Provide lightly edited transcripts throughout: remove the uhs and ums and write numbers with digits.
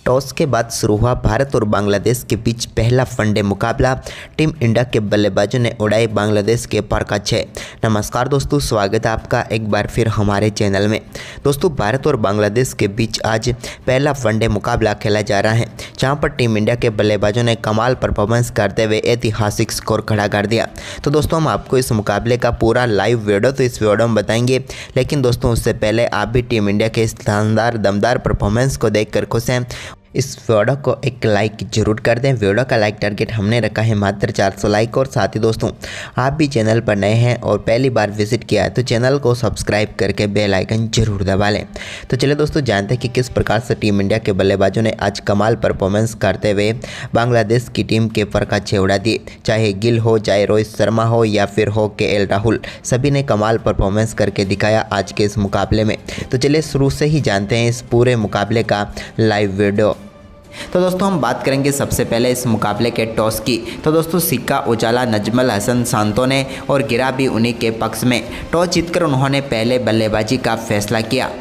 Toss के बाद शुरू हुआ भारत और बांग्लादेश के बीच पहला वनडे मुकाबला। टीम इंडिया के बल्लेबाजों ने उड़ाई बांग्लादेश के पर कच्छे। नमस्कार दोस्तों, स्वागत है आपका एक बार फिर हमारे चैनल में। दोस्तों, भारत और बांग्लादेश के बीच आज पहला वनडे मुकाबला खेला जा रहा है, जहां पर टीम इंडिया के बल्लेबाजों ने कमाल परफॉर्मेंस करते हुए ऐतिहासिक स्कोर खड़ा कर दिया। तो दोस्तों, हम आपको इस मुकाबले का पूरा लाइव वीडियो तो इस वीडियो में बताएंगे, लेकिन दोस्तों उससे पहले आप भी टीम इंडिया के इस शानदार दमदार परफॉर्मेंस को देखकर खुश हैं, इस वीडियो को एक लाइक जरूर कर दें। वीडियो का लाइक टारगेट हमने रखा है मात्र 400 लाइक। और साथ ही दोस्तों, आप भी चैनल पर नए हैं और पहली बार विजिट किया है तो चैनल को सब्सक्राइब करके बेल आइकन जरूर दबा लें। तो चलिए दोस्तों, जानते हैं कि किस प्रकार से टीम इंडिया के बल्लेबाजों ने आज कमाल परफॉर्मेंस करते हुए बांग्लादेश की टीम के पर कच्छे उड़ा दिए। चाहे गिल हो, चाहे रोहित शर्मा हो या फिर हो केएल राहुल, सभी ने कमाल परफॉर्मेंस करके दिखाया आज के इस मुकाबले में। तो चलिए शुरू से ही जानते हैं इस पूरे मुकाबले का लाइव वीडियो। तो दोस्तों, हम बात करेंगे सबसे पहले इस मुकाबले के टॉस की। तो दोस्तों, सिक्का उछाला नजमल हसन सांतो ने और गिरा भी उन्हीं के पक्ष में। टॉस जीतकर उन्होंने पहले बल्लेबाजी का फैसला किया।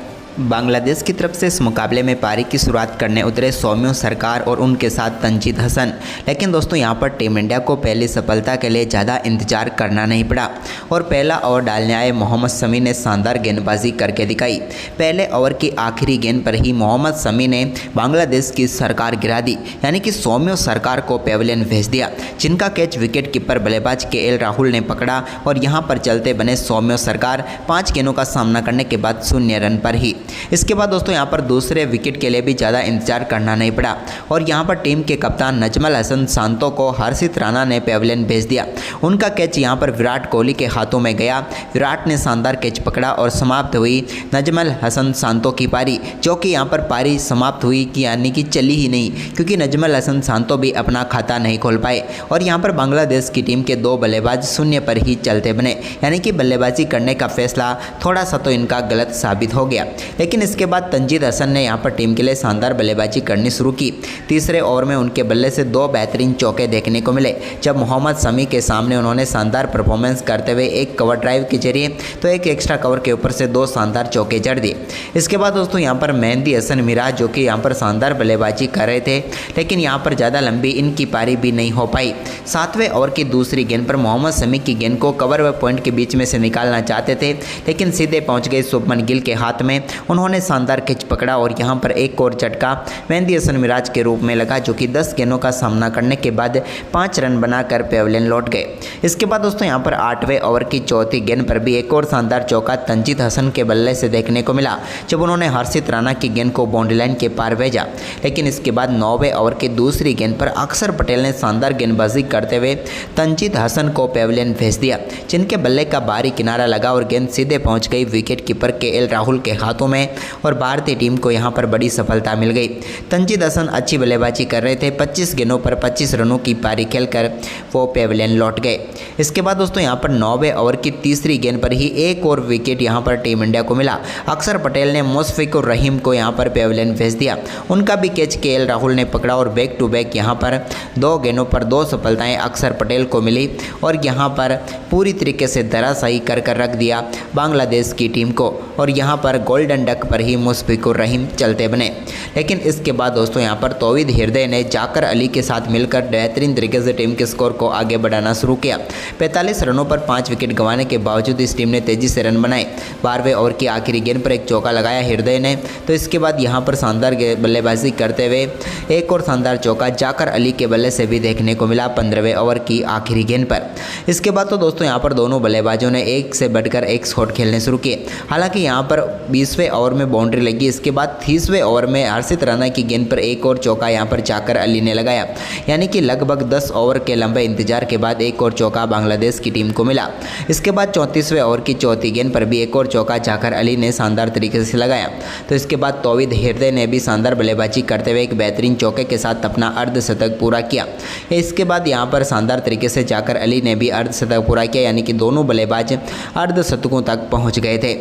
बांग्लादेश की तरफ से इस मुकाबले में पारी की शुरुआत करने उतरे सौम्य सरकार और उनके साथ तंजीद हसन। लेकिन दोस्तों, यहां पर टीम इंडिया को पहली सफलता के लिए ज़्यादा इंतजार करना नहीं पड़ा और पहला ओवर डालने आए मोहम्मद शमी ने शानदार गेंदबाजी करके दिखाई। पहले ओवर की आखिरी गेंद पर ही मोहम्मद शमी ने बांग्लादेश की सरकार गिरा दी, यानी कि सौम्य सरकार को पेविलियन भेज दिया, जिनका कैच विकेट कीपर बल्लेबाज केएल राहुल ने पकड़ा। और यहां पर चलते बने सौम्य सरकार 5 गेंदों का सामना करने के बाद 0 रन पर ही। इसके बाद दोस्तों, यहां पर दूसरे विकेट के लिए भी ज़्यादा इंतजार करना नहीं पड़ा और यहां पर टीम के कप्तान नजमल हसन सांतो को हर्षित राणा ने पेविलियन भेज दिया। उनका कैच यहां पर विराट कोहली के हाथों में गया। विराट ने शानदार कैच पकड़ा और समाप्त हुई नजमल हसन सांतो की पारी, जो कि यहां पर पारी समाप्त हुई कि यानी कि चली ही नहीं, क्योंकि नजमल हसन सांतो भी अपना खाता नहीं खोल पाए और यहां पर बांग्लादेश की टीम के 2 बल्लेबाज 0 पर ही चलते बने, यानी कि बल्लेबाजी करने का फैसला थोड़ा सा तो इनका गलत साबित हो गया। लेकिन इसके बाद तंजीद हसन ने यहां पर टीम के लिए शानदार बल्लेबाजी करनी शुरू की। तीसरे ओवर में उनके बल्ले से 2 बेहतरीन चौके देखने को मिले, जब मोहम्मद शमी के सामने उन्होंने शानदार परफॉर्मेंस करते हुए एक कवर ड्राइव के जरिए तो एक एक्स्ट्रा कवर के ऊपर से 2 शानदार चौके जड़ दिए। इसके बाद दोस्तों, यहां पर मेहंदी हसन मिराज, जो कि यहां पर शानदार बल्लेबाजी कर रहे थे, लेकिन यहां पर ज़्यादा लंबी इनकी पारी भी नहीं हो पाई। 7वें ओवर की दूसरी गेंद पर मोहम्मद शमी की गेंद को कवर व पॉइंट के बीच में से निकालना चाहते थे, लेकिन सीधे पहुंच गए शुभमन गिल के हाथ में। उन्होंने शानदार कैच पकड़ा और यहां पर एक और झटका मेहंदी हसन मिराज के रूप में लगा, जो कि 10 गेंदों का सामना करने के बाद 5 रन बनाकर पेविलियन लौट गए। इसके बाद दोस्तों, यहां पर 8वें ओवर की चौथी गेंद पर भी एक और शानदार चौका तंजीद हसन के बल्ले से देखने को मिला, जब उन्होंने हर्षित राणा की गेंद को बाउंड्री लाइन के पार भेजा। लेकिन इसके बाद 9वें ओवर की दूसरी गेंद पर अक्षर पटेल ने शानदार गेंदबाजी करते हुए तंजीद हसन को पेविलियन भेज दिया, जिनके बल्ले का बाहरी किनारा लगा और गेंद सीधे पहुंच गई विकेट कीपर केएल राहुल के हाथों में और भारतीय टीम को यहां पर बड़ी सफलता मिल गई। तंजीद हसन अच्छी बल्लेबाजी कर रहे थे। 25 गेंदों पर 25 रनों की पारी खेलकर वो पेविलियन लौट गए। इसके बाद दोस्तों, यहां पर 9वें ओवर की तीसरी गेंद पर ही एक और विकेट यहां पर टीम इंडिया को मिला। अक्षर पटेल ने मुशफिकुर रहीम को यहां पर पेविलियन भेज दिया। उनका भी कैच केएल राहुल ने पकड़ा और बैक टू बैक यहां पर 2 गेंदों पर 2 सफलताएं अक्षर पटेल को मिली और यहां पर पूरी तरीके से धराशायी कर रख दिया बांग्लादेश की टीम को और यहां पर गोल्डन डक पर ही मुशफिकुर रहीम चलते बने। लेकिन इसके बाद दोस्तों, यहां पर तौहीद हृदय ने जाकर अली के साथ मिलकर बेहतरीन तरीके से टीम के स्कोर को आगे बढ़ाना शुरू किया। 45 रनों पर 5 विकेट गंवाने के बावजूद इस टीम ने तेजी से रन बनाए। 12वें ओवर की आखिरी गेंद पर एक चौका लगाया हृदय ने, तो इसके बाद यहां पर शानदार बल्लेबाजी करते हुए एक और शानदार चौका जाकर अली के बल्ले से भी देखने को मिला 15वें ओवर की आखिरी गेंद पर। इसके बाद तो दोस्तों, यहां पर दोनों बल्लेबाजों ने एक से बढ़कर एक शॉट खेलने शुरू किए। हालांकि यहां पर 20वें ओवर में बाउंड्री लगी। इसके बाद 30वें ओवर में हर्षित राणा की गेंद पर एक और चौका यहां पर जाकर अली ने लगाया, यानी कि लगभग 10 ओवर के लंबे इंतजार के बाद एक और चौका बांग्लादेश की टीम को मिला। इसके बाद 34वें ओवर की चौथी गेंद पर भी एक और चौका जाकर अली ने शानदार तरीके से लगाया। तो इसके बाद तौहीद हृदय ने भी शानदार बल्लेबाजी करते हुए एक बेहतरीन चौके के साथ अपना अर्धशतक पूरा किया। इसके बाद यहां पर शानदार तरीके से जाकर अली ने भी अर्धशतक पूरा किया, यानी कि दोनों बल्लेबाज अर्धशतकों तक पहुंच गए थे।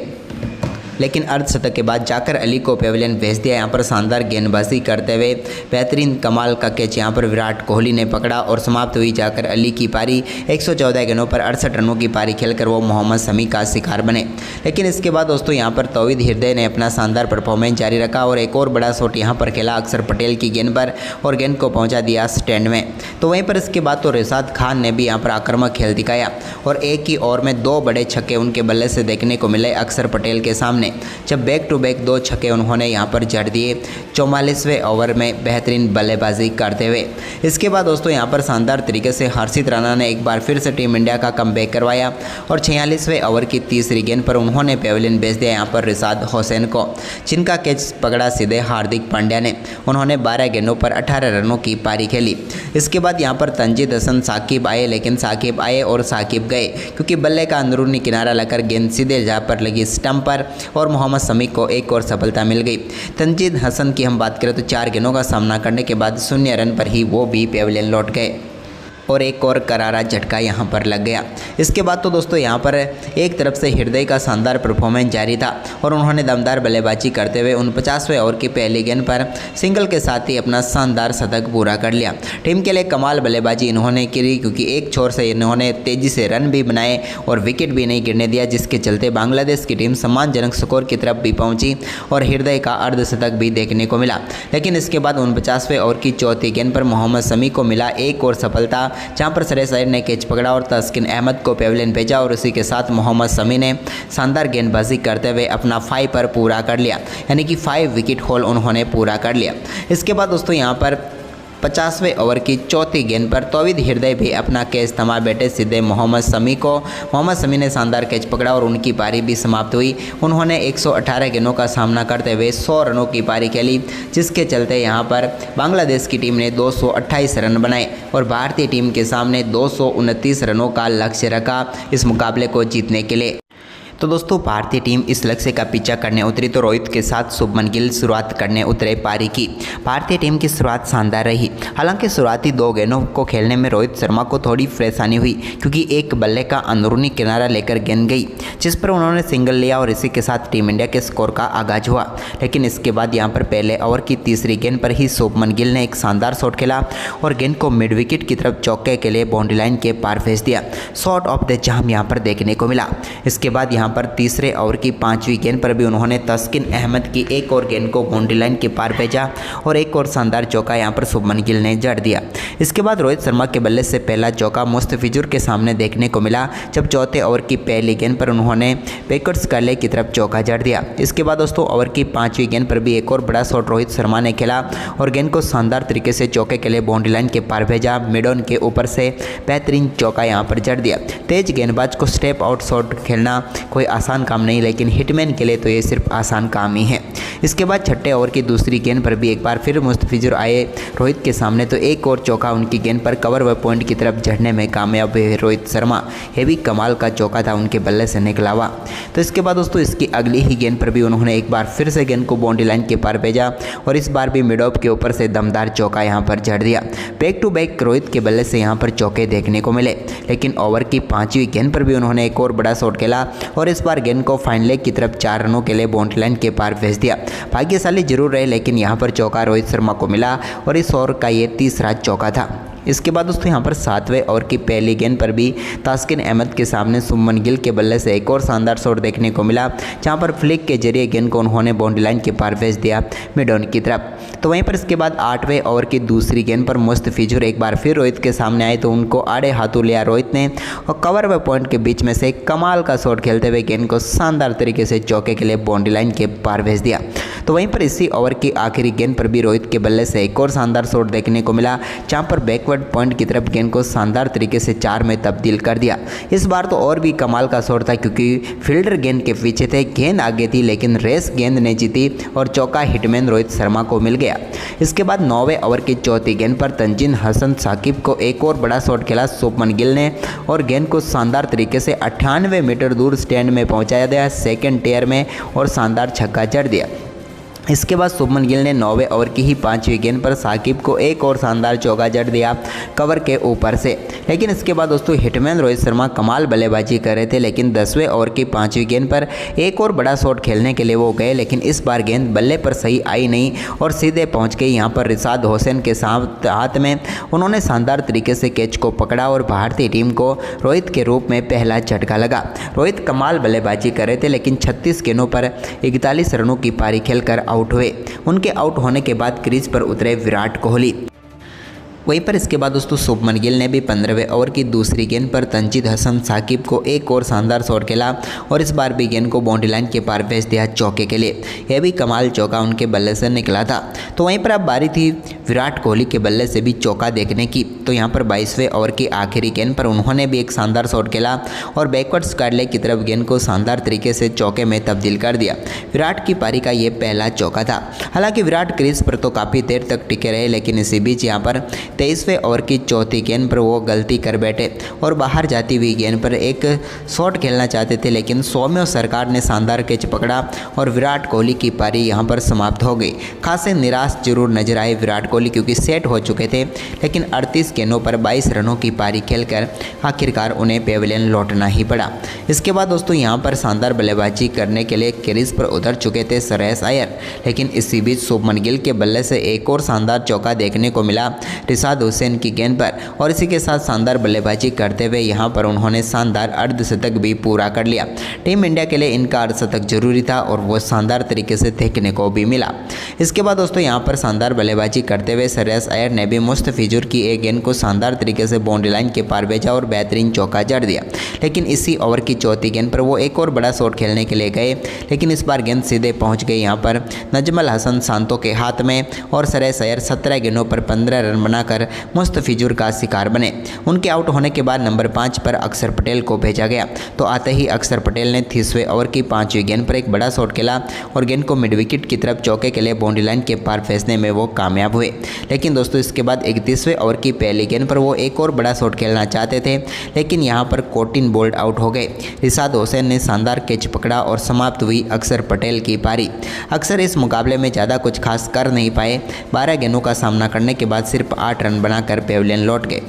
लेकिन अर्धशतक के बाद जाकर अली को पेविलियन भेज दिया। यहाँ पर शानदार गेंदबाजी करते हुए बेहतरीन कमाल का कैच यहाँ पर विराट कोहली ने पकड़ा और समाप्त हुई जाकर अली की पारी। 114 गेंदों पर 68 रनों की पारी खेलकर वो मोहम्मद शमी का शिकार बने। लेकिन इसके बाद दोस्तों यहाँ पर तौहीद हृदय ने अपना शानदार परफॉर्मेंस जारी रखा और एक और बड़ा शॉट यहाँ पर खेला अक्षर पटेल की गेंद पर और गेंद को पहुँचा दिया स्टैंड में। तो वहीं पर इसके बाद तो रिशाद खान ने भी यहाँ पर आक्रामक खेल दिखाया और एक ही ओवर में 2 बड़े छक्के उनके बल्ले से देखने को मिले अक्षर पटेल के सामने, जब बैक टू बैक 2 छक्के उन्होंने यहाँ पर जड़ दिए 44वें ओवर में बेहतरीन बल्लेबाजी करते हुए। इसके बाद दोस्तों यहाँ पर शानदार तरीके से हर्षित राणा ने एक बार फिर से टीम इंडिया का कमबैक करवाया और 46वें ओवर की तीसरी गेंद पर उन्होंने पेविलियन भेज दिया यहाँ पर रिशाद हुसैन को, जिनका कैच पकड़ा सीधे हार्दिक पांड्या ने। उन्होंने 12 गेंदों पर 18 रनों की पारी खेली। इसके बाद यहाँ पर तंजीद हसन साकिब आए, लेकिन साकिब आए और साकिब गए क्योंकि बल्ले का अंदरूनी किनारा लगकर गेंद सीधे जा पर लगी स्टंप पर और मोहम्मद शमी को एक और सफलता मिल गई। तंजीद हसन की हम बात करें तो 4 गेंदों का सामना करने के बाद 0 रन पर ही वो भी पेविलियन लौट गए और एक और करारा झटका यहाँ पर लग गया। इसके बाद तो दोस्तों यहाँ पर एक तरफ से हृदय का शानदार परफॉर्मेंस जारी था और उन्होंने दमदार बल्लेबाजी करते हुए 49वें ओवर की पहली गेंद पर सिंगल के साथ ही अपना शानदार शतक पूरा कर लिया। टीम के लिए कमाल बल्लेबाजी इन्होंने की क्योंकि एक छोर से इन्होंने तेजी से रन भी बनाए और विकेट भी नहीं गिरने दिया, जिसके चलते बांग्लादेश की टीम सम्मानजनक स्कोर की तरफ भी पहुंची और हृदय का अर्धशतक भी देखने को मिला। लेकिन इसके बाद 49वें ओवर की चौथी गेंद पर मोहम्मद शमी को मिला एक और सफलता, जहां पर सरेश अय्यर ने कैच पकड़ा और तस्किन अहमद को पेविलियन भेजा और उसी के साथ मोहम्मद शमी ने शानदार गेंदबाजी करते हुए अपना 5 पर पूरा कर लिया, यानी कि 5 विकेट हॉल उन्होंने पूरा कर लिया। इसके बाद दोस्तों यहां पर 50वें ओवर की चौथी गेंद पर तौहीद हृदय भी अपना कैच थमा बैठे सीधे मोहम्मद शमी को। मोहम्मद शमी ने शानदार कैच पकड़ा और उनकी पारी भी समाप्त हुई। उन्होंने 118 गेंदों का सामना करते हुए 100 रनों की पारी खेली, जिसके चलते यहां पर बांग्लादेश की टीम ने 228 रन बनाए और भारतीय टीम के सामने 229 रनों का लक्ष्य रखा इस मुकाबले को जीतने के लिए। तो दोस्तों भारतीय टीम इस लक्ष्य का पीछा करने उतरी तो रोहित के साथ शुभमन गिल शुरुआत करने उतरे पारी की। भारतीय टीम की शुरुआत शानदार रही। हालांकि शुरुआती 2 गेंदों को खेलने में रोहित शर्मा को थोड़ी परेशानी हुई क्योंकि एक बल्ले का अंदरूनी किनारा लेकर गेंद गई, जिस पर उन्होंने सिंगल लिया और इसी के साथ टीम इंडिया के स्कोर का आगाज हुआ। लेकिन इसके बाद यहाँ पर पहले ओवर की तीसरी गेंद पर ही शुभमन गिल ने एक शानदार शॉट खेला और गेंद को मिड विकेट की तरफ चौके के लिए बाउंड्री लाइन के पार भेज दिया। शॉट ऑफ द जाम यहाँ पर देखने को मिला। इसके बाद यहाँ पर तीसरे ओवर की 5वीं गेंद पर भी उन्होंने तस्किन अहमद की एक और गेंद को बाउंड्री लाइन के पार भेजा और एक और शानदार चौका यहां पर शुभमन गिल ने जड़ दिया। इसके बाद रोहित शर्मा के बल्ले से पहला चौका मुस्तफिजुर के सामने देखने को मिला, जब चौथे ओवर की पहली गेंद पर उन्होंने बैकवर्ड्स कर्ले की तरफ चौका जड़ दिया। इसके बाद दोस्तों ओवर की 5वीं गेंद पर भी एक और बड़ा शॉट रोहित शर्मा ने खेला और गेंद को शानदार तरीके से चौके के लिए बाउंड्री लाइन के पार भेजा। मिड ऑन के ऊपर से बेहतरीन चौका यहां पर जड़ दिया। तेज गेंदबाज को स्टेप आउट शॉट खेलना कोई आसान काम नहीं, लेकिन हिटमैन के लिए तो ये सिर्फ आसान काम ही है। इसके बाद छठे ओवर की दूसरी गेंद पर भी एक बार फिर मुस्तफिजुर आए रोहित के सामने, तो एक और चौका उनकी गेंद पर कवर व पॉइंट की तरफ झड़ने में कामयाब हुए रोहित शर्मा। ये भी कमाल का चौका था उनके बल्ले से निकला हुआ। तो इसके बाद दोस्तों इसकी अगली ही गेंद पर भी उन्होंने एक बार फिर से गेंद को बाउंड्री लाइन के पार भेजा और इस बार भी मिड ऑफ के ऊपर से दमदार चौका यहाँ पर जड़ दिया। बैक टू बैक रोहित के बल्ले से यहाँ पर चौके देखने को मिले, लेकिन ओवर की 5वीं गेंद पर भी उन्होंने एक और बड़ा शॉट खेला और इस बार गेंद को फाइन लेग की तरफ 4 रनों के लिए बाउंड्री लाइन के पार भेज दिया। भाग्यशाली जरूर रहे, लेकिन यहाँ पर चौका रोहित शर्मा को मिला और इस ओवर का ये तीसरा चौका था। इसके बाद दोस्तों यहाँ पर 7वें ओवर की पहली गेंद पर भी तस्किन अहमद के सामने शुभमन गिल के बल्ले से एक और शानदार शॉट देखने को मिला, जहाँ पर फ्लिक के जरिए गेंद को उन्होंने बाउंड्री लाइन के पार भेज दिया मिड ऑन की तरफ। तो वहीं पर इसके बाद 8वें ओवर की दूसरी गेंद पर मुस्तफिजुर एक बार फिर रोहित के सामने आए, तो उनको आड़े हाथों लिया रोहित ने और कवर व पॉइंट के बीच में से कमाल का शॉट खेलते हुए गेंद को शानदार तरीके से चौके के लिए बाउंड्री लाइन के पार भेज दिया। तो वहीं पर इसी ओवर की आखिरी गेंद पर भी रोहित के बल्ले से एक और शानदार शॉट देखने को मिला, जहाँ पर बैकवर्ड पॉइंट की तरफ गेंद को शानदार तरीके से 4 में तब्दील कर दिया। इस बार तो और भी कमाल का शॉट था क्योंकि फील्डर गेंद के पीछे थे, गेंद आगे थी, लेकिन रेस गेंद ने जीती और चौका हिटमैन रोहित शर्मा को मिल गया। इसके बाद 9वें ओवर की चौथी गेंद पर तंजीद हसन साकिब को एक और बड़ा शॉट खेला शुभमन गिल ने और गेंद को शानदार तरीके से 98 मीटर दूर स्टैंड में पहुंचाया गया सेकंड टेयर में और शानदार छक्का जड़ दिया। इसके बाद शुभमन गिल ने 9वें ओवर की ही 5वीं गेंद पर साकिब को एक और शानदार चौका जड़ दिया कवर के ऊपर से। लेकिन इसके बाद दोस्तों हिटमैन रोहित शर्मा कमाल बल्लेबाजी कर रहे थे, लेकिन 10वें ओवर की 5वीं गेंद पर एक और बड़ा शॉट खेलने के लिए वो गए, लेकिन इस बार गेंद बल्ले पर सही आई नहीं और सीधे पहुंच गई यहाँ पर रिशाद हुसैन के हाथ में। उन्होंने शानदार तरीके से कैच को पकड़ा और भारतीय टीम को रोहित के रूप में पहला झटका लगा। रोहित कमाल बल्लेबाजी कर रहे थे, लेकिन 36 गेंदों पर 41 रनों की पारी खेलकर आउट हुए। उनके आउट होने के बाद क्रीज पर उतरे विराट कोहली। वहीं पर इसके बाद दोस्तों शुभमन गिल ने भी 15वें ओवर की दूसरी गेंद पर तंजीद हसन साकिब को एक और शानदार शॉट खेला और इस बार भी गेंद को बाउंड्री लाइन के पार भेज दिया चौके के लिए। यह भी कमाल चौका उनके बल्ले से निकला था। तो वहीं पर अब बारी थी विराट कोहली के बल्ले से भी चौका देखने की। तो यहाँ पर 22वें ओवर की आखिरी गेंद पर उन्होंने भी एक शानदार शॉट खेला और बैकवर्ड स्क्वायर लेग की तरफ गेंद को शानदार तरीके से चौके में तब्दील कर दिया। विराट की पारी का ये पहला चौका था। हालांकि विराट क्रीज पर तो काफ़ी देर तक टिके रहे, लेकिन इसी बीच यहाँ पर 23वें ओवर की चौथी गेंद पर वो गलती कर बैठे और बाहर जाती हुई गेंद पर एक शॉट खेलना चाहते थे, लेकिन सौम्य सरकार ने शानदार कैच पकड़ा और विराट कोहली की पारी यहां पर समाप्त हो गई। खासे निराश जरूर नजर आए विराट कोहली, क्योंकि सेट हो चुके थे, लेकिन 38 गेंदों पर 22 रनों की पारी खेलकर आखिरकार उन्हें पेविलियन लौटना ही पड़ा। इसके बाद दोस्तों यहां पर शानदार बल्लेबाजी करने के लिए क्रीज पर उतर चुके थे श्रेयस अय्यर, लेकिन इसी बीच शुभमन गिल के बल्ले से एक और शानदार चौका देखने को मिला रिशाद हुसैन की गेंद पर और इसी के साथ शानदार बल्लेबाजी करते हुए यहां पर उन्होंने शानदार अर्धशतक भी पूरा कर लिया। टीम इंडिया के लिए इनका अर्धशतक जरूरी था और वो शानदार तरीके से देखने को भी मिला। इसके बाद दोस्तों यहां पर शानदार बल्लेबाजी करते हुए श्रेयस अय्यर ने भी मुस्तफिजुर की एक गेंद को शानदार तरीके से बाउंड्री लाइन के पार भेजा और बेहतरीन चौका जड़ दिया। लेकिन इसी ओवर की चौथी गेंद पर वो एक और बड़ा शॉट खेलने के लिए गए, लेकिन इस बार गेंद सीधे पहुंच गई यहाँ पर नजमल हसन सांतो के हाथ में और श्रेयस अय्यर 17 गेंदों पर 15 रन बनाकर मुस्तफिजुर का शिकार बने। उनके आउट होने के बाद नंबर 5 पर अक्षर पटेल को भेजा गया। तो आते ही अक्षर पटेल ने 30वें ओवर की 5वीं गेंद पर एक बड़ा शॉट खेला और गेंद को मिड विकेट की तरफ चौके के लिए बाउंड्री लाइन के पार भेजने में वो कामयाब हुए। लेकिन दोस्तों इसके बाद 31वें ओवर की पहली गेंद पर वो एक और बड़ा शॉट खेलना चाहते थे, लेकिन यहाँ पर कोटिन बोल्ड आउट हो गए। रिशाद हुसैन ने शानदार कैच पकड़ा और समाप्त हुई अक्षर पटेल की पारी। अक्षर इस मुकाबले में ज़्यादा कुछ खास कर नहीं पाए। 12 गेंदों का सामना करने के बाद सिर्फ 8 रन बनाकर पेविलियन लौट गए।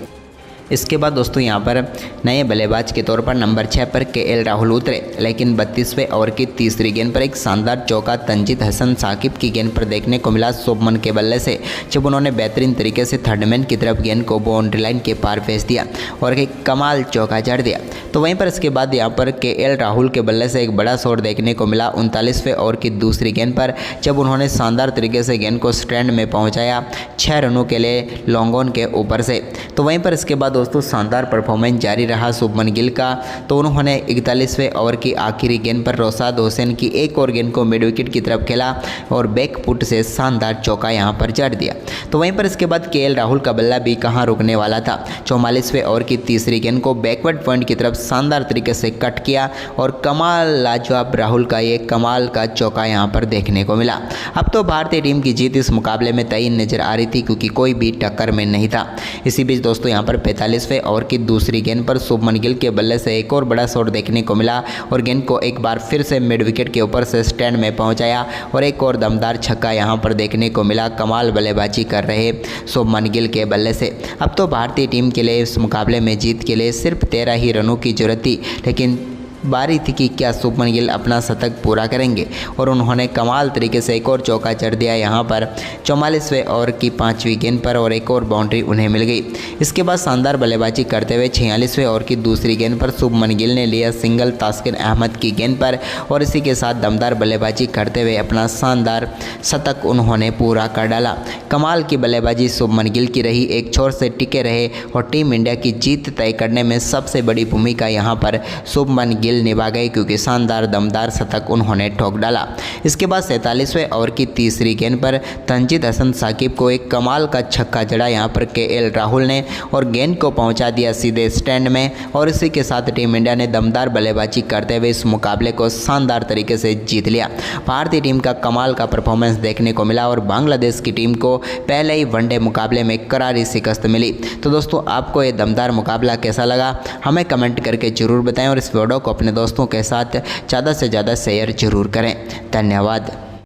इसके बाद दोस्तों यहाँ पर नए बल्लेबाज के तौर पर नंबर 6 पर केएल राहुल उतरे, लेकिन 32वें ओवर की तीसरी गेंद पर एक शानदार चौका तंजीद हसन साकिब की गेंद पर देखने को मिला शुभमन के बल्ले से, जब उन्होंने बेहतरीन तरीके से थर्ड मैन की तरफ गेंद को बाउंड्री लाइन के पार भेज दिया और एक कमाल चौका जड़ दिया। तो वहीं पर इसके बाद यहाँ पर केएल राहुल के बल्ले से एक बड़ा शॉट देखने को मिला 39वें ओवर की दूसरी गेंद पर, जब उन्होंने शानदार तरीके से गेंद को स्टैंड में पहुँचाया 6 रनों के लिए लॉन्ग ऑन के ऊपर से। तो वहीं पर इसके बाद दोस्तों शानदार परफॉर्मेंस जारी रहा शुभमन गिल का। तो उन्होंने 41वें ओवर की आखिरी गेंद पर रिशाद हुसैन की एक और गेंद को मिड विकेट की तरफ खेला और बैक फुट से शानदार चौका यहां पर जड़ दिया। तो वहीं पर इसके बाद केएल राहुल का बल्ला भी कहां रुकने वाला था। 44वें ओवर की तीसरी गेंद को बैकवर्ड पॉइंट की तरफ शानदार तरीके से कट किया और कमाल लाजवाब राहुल का ये कमाल का चौका यहां पर देखने को मिला। अब तो भारतीय टीम की जीत इस मुकाबले में तय नजर आ रही थी, क्योंकि कोई भी टक्कर में नहीं था। इसी बीच दोस्तों यहां पर 45वें ओवर की दूसरी गेंद पर शुभमन गिल के बल्ले से एक और बड़ा शॉट देखने को मिला और गेंद को एक बार फिर से मिड विकेट के ऊपर से स्टैंड में पहुंचाया और एक और दमदार छक्का यहां पर देखने को मिला कमाल बल्लेबाजी कर रहे शुभमन गिल के बल्ले से। अब तो भारतीय टीम के लिए इस मुकाबले में जीत के लिए सिर्फ 13 ही रनों की जरूरत थी, लेकिन बारी थी कि क्या शुभमन गिल अपना शतक पूरा करेंगे और उन्होंने कमाल तरीके से एक और चौका जड़ दिया यहाँ पर 44वें ओवर की 5वीं गेंद पर और एक और बाउंड्री उन्हें मिल गई। इसके बाद शानदार बल्लेबाजी करते हुए 46वें ओवर की दूसरी गेंद पर शुभमन गिल ने लिया सिंगल तास्किन अहमद की गेंद पर और इसी के साथ दमदार बल्लेबाजी करते हुए अपना शानदार शतक उन्होंने पूरा कर डाला। कमाल की बल्लेबाजी शुभमन गिल की रही, एक छोर से टिके रहे और टीम इंडिया की जीत तय करने में सबसे बड़ी भूमिका यहाँ पर शुभमन गिल निभा गए, क्योंकि शानदार दमदार शतक उन्होंने ठोक डाला। इसके बाद 47वें ओवर की तीसरी गेंद पर तंजीद हसन साकिब को एक कमाल का छक्का जड़ा यहाँ पर केएल राहुल ने और गेंद को पहुंचा दिया सीधे स्टैंड में और इसी के साथ टीम इंडिया ने दमदार बल्लेबाजी करते हुए इस मुकाबले को शानदार तरीके से जीत लिया। भारतीय टीम का कमाल का परफॉर्मेंस देखने को मिला और बांग्लादेश की टीम को पहले ही वनडे मुकाबले में करारी शिकस्त मिली। तो दोस्तों आपको ये दमदार मुकाबला कैसा लगा हमें कमेंट करके जरूर बताएं और इस वीडियो को अपने दोस्तों के साथ ज़्यादा से ज़्यादा शेयर जरूर करें। धन्यवाद।